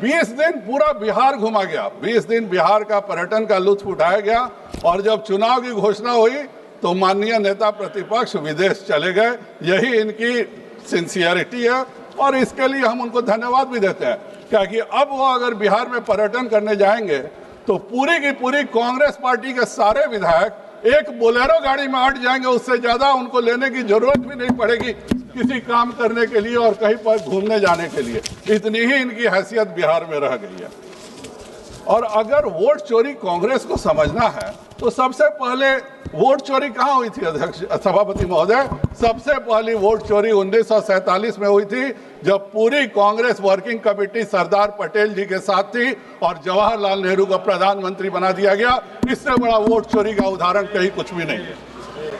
20 दिन पूरा बिहार घुमा गया, 20 दिन बिहार का पर्यटन का लुत्फ उठाया गया और जब चुनाव की घोषणा हुई तो माननीय नेता प्रतिपक्ष विदेश चले गए। यही इनकी सिंसियरिटी है और इसके लिए हम उनको धन्यवाद भी देते हैं, क्योंकि अब वो अगर बिहार में पर्यटन करने जाएंगे तो पूरी की पूरी कांग्रेस पार्टी के सारे विधायक एक बोलेरो गाड़ी में अट जाएंगे, उससे ज्यादा उनको लेने की जरूरत भी नहीं पड़ेगी किसी काम करने के लिए और कहीं पर घूमने जाने के लिए। इतनी ही इनकी हैसियत बिहार में रह गई है। और अगर वोट चोरी कांग्रेस को समझना है तो सबसे पहले वोट चोरी कहाँ हुई थी अध्यक्ष सभापति महोदय? सबसे पहली वोट चोरी 1947 में हुई थी, जब पूरी कांग्रेस वर्किंग कमेटी सरदार पटेल जी के साथ थी और जवाहरलाल नेहरू को प्रधानमंत्री बना दिया गया। इससे बड़ा वोट चोरी का उदाहरण कहीं कुछ भी नहीं है।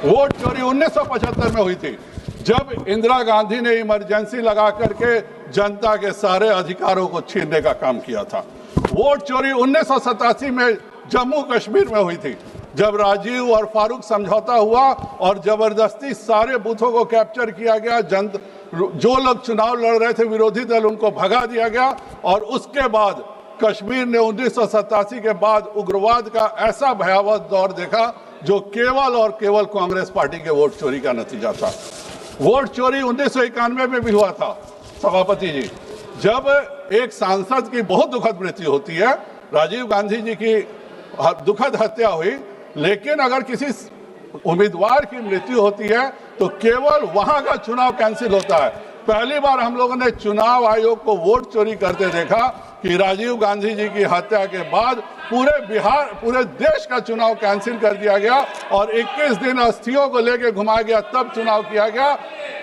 वोट चोरी 1975 में हुई थी, जब इंदिरा गांधी ने इमरजेंसी लगा करके जनता के सारे अधिकारों को छीनने का काम किया था। वोट चोरी 1987 में जम्मू कश्मीर में हुई थी, जब राजीव और फारूक समझौता हुआ और जबरदस्ती सारे बूथों को कैप्चर किया गया। जो लोग चुनाव लड़ रहे थे विरोधी दल, उनको भगा दिया गया और उसके बाद कश्मीर ने 1987 के बाद उग्रवाद का ऐसा भयावह दौर देखा जो केवल और केवल कांग्रेस पार्टी के वोट चोरी का नतीजा था। वोट चोरी 1991 में भी हुआ था सभापति जी, जब एक सांसद की बहुत दुखद मृत्यु होती है। राजीव गांधी जी की दुखद हत्या हुई, लेकिन अगर किसी उम्मीदवार की मृत्यु होती है तो केवल वहां का चुनाव कैंसिल होता है। पहली बार हम लोगों ने चुनाव आयोग को वोट चोरी करते देखा कि राजीव गांधी जी की हत्या के बाद पूरे देश का चुनाव कैंसिल कर दिया गया और 21 दिन अस्थियों को लेकर घुमाया गया, तब चुनाव किया गया।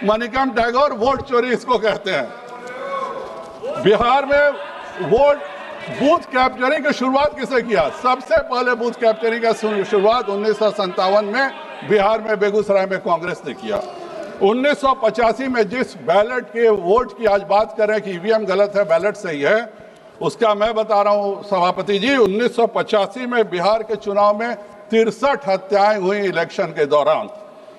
मणिकम टैगोर वोट चोरी इसको कहते हैं। बिहार में वोट बूथ कैप्चरिंग की शुरुआत किसे किया? सबसे पहले बूथ कैप्चरिंग का शुरुआत 1957 में बिहार में बेगूसराय में कांग्रेस ने किया। 1985 में जिस बैलेट के वोट की आज बात कर रहे हैं कि ईवीएम गलत है बैलेट सही है, उसका मैं बता रहा हूं सभापति जी। 1985 में बिहार के चुनाव में 63 हत्याएं हुई इलेक्शन के दौरान।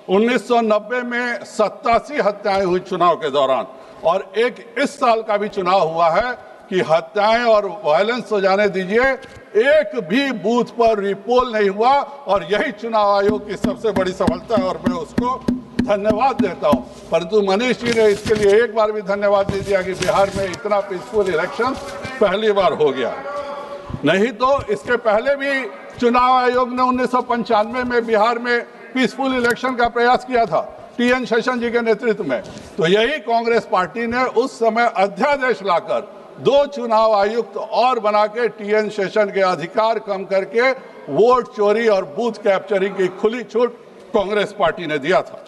1990 में 87 हत्याएं हुई चुनाव के दौरान और एक इस साल का भी चुनाव हुआ है कि हत्याएं और वायलेंस हो जाने दीजिए, एक भी बूथ पर रिपोल नहीं हुआ और यही चुनाव आयोग की सबसे बड़ी सफलता है और मैं उसको धन्यवाद देता हूं। परंतु मनीष जी ने इसके लिए एक बार भी धन्यवाद नहीं दिया कि बिहार में इतना पीसफुल इलेक्शन पहली बार हो गया। नहीं तो इसके पहले भी चुनाव आयोग ने 1995 में बिहार में पीसफुल इलेक्शन का प्रयास किया था टीएन शेषन जी के नेतृत्व में। तो यही कांग्रेस पार्टी ने उस समय अध्यादेश लाकर 2 चुनाव आयुक्त और बना के टीएन शेषन के अधिकार कम करके वोट चोरी और बूथ कैप्चरिंग की खुली छूट कांग्रेस पार्टी ने दिया था।